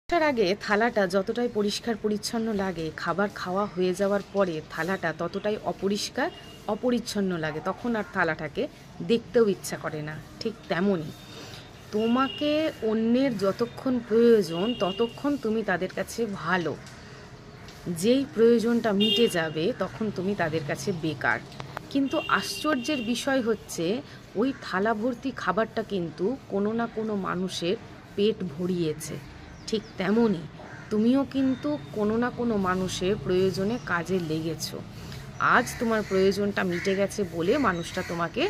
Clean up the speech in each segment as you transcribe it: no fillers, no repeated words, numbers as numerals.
আসার আগে থালাটা যতটাই পরিষ্কার পরিচ্ছন্ন লাগে, খাবার খাওয়া হয়ে যাওয়ার পরে থালাটা ততটাই অপরিষ্কার অপরিচ্ছন্ন লাগে, তখন আর থালাটাকে দেখতেও ইচ্ছা করে না। ঠিক তেমনই তোমাকে অন্যের যতক্ষণ প্রয়োজন ততক্ষণ তুমি তাদের কাছে ভালো, যেই প্রয়োজনটা মিটে যাবে তখন তুমি তাদের কাছে বেকার। কিন্তু আশ্চর্যের বিষয় হচ্ছে ওই থালা ভর্তি খাবারটা কিন্তু কোনো না কোনো মানুষের পেট ভরিয়েছে। ঠিক তেমনই তুমিও কিন্তু কোনো না কোনো মানুষের প্রয়োজনে কাজে লেগেছো। আজ তোমার প্রয়োজনটা মিটে গেছে বলে মানুষটা তোমাকে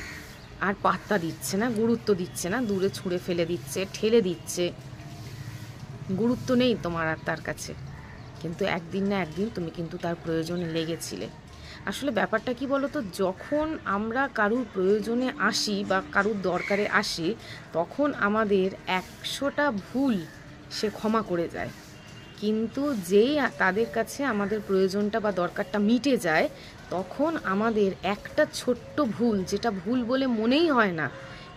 আর পাত্তা দিচ্ছে না, গুরুত্ব দিচ্ছে না, দূরে ছুঁড়ে ফেলে দিচ্ছে, ঠেলে দিচ্ছে, গুরুত্ব নেই তোমার আর তার কাছে। কিন্তু একদিন না একদিন তুমি কিন্তু তার প্রয়োজনে লেগেছিলে। আসলে ব্যাপারটা কি বলো তো, যখন আমরা কারুর প্রয়োজনে আসি বা কারুর দরকারে আসি, তখন আমাদের 100টা ভুল সে ক্ষমা করে যায়। কিন্তু যেই তাদের কাছে আমাদের প্রয়োজনটা বা দরকারটা মিটে যায়, তখন আমাদের একটা ছোট্ট ভুল, যেটা ভুল বলে মনেই হয় না,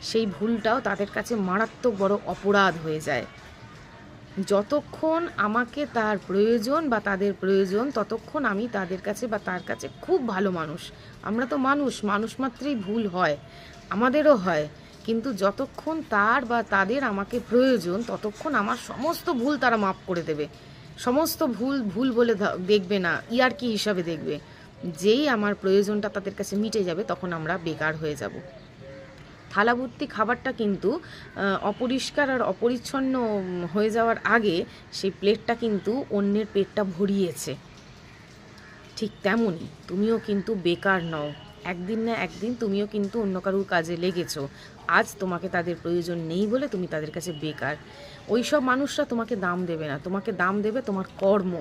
সেই ভুলটাও তাদের কাছে মারাত্মক বড় অপরাধ হয়ে যায়। যতক্ষণ আমাকে তার প্রয়োজন বা তাদের প্রয়োজন, ততক্ষণ আমি তাদের কাছে বা তার কাছে খুব ভালো মানুষ। আমরা তো মানুষ, মানুষ মাত্রই ভুল হয়, আমাদেরও হয়। কিন্তু যতক্ষণ তার বা তাদের আমাকে প্রয়োজন, ততক্ষণ আমার সমস্ত ভুল তারা মাফ করে দেবে। সমস্ত ভুল ভুল বলে দেখবে না, ইয়ার্কি হিসাবে দেখবে। যেই আমার প্রয়োজনটা তাদের কাছে মিটে যাবে, তখন আমরা বেকার হয়ে যাব। থালাভর্তি খাবারটা কিন্তু অপরিষ্কার আর অপরিচ্ছন্ন হয়ে যাওয়ার আগে সেই প্লেটটা কিন্তু অন্যের পেটটা ভরিয়েছে। ঠিক তেমনই তুমিও কিন্তু বেকার নও। একদিন না একদিন তুমিও কিন্তু অন্য কারুর কাজে লেগেছো। আজ তোমাকে তাদের প্রয়োজন নেই বলে তুমি তাদের কাছে বেকার। ওই সব মানুষরা তোমাকে দাম দেবে না, তোমাকে দাম দেবে তোমার কর্ম।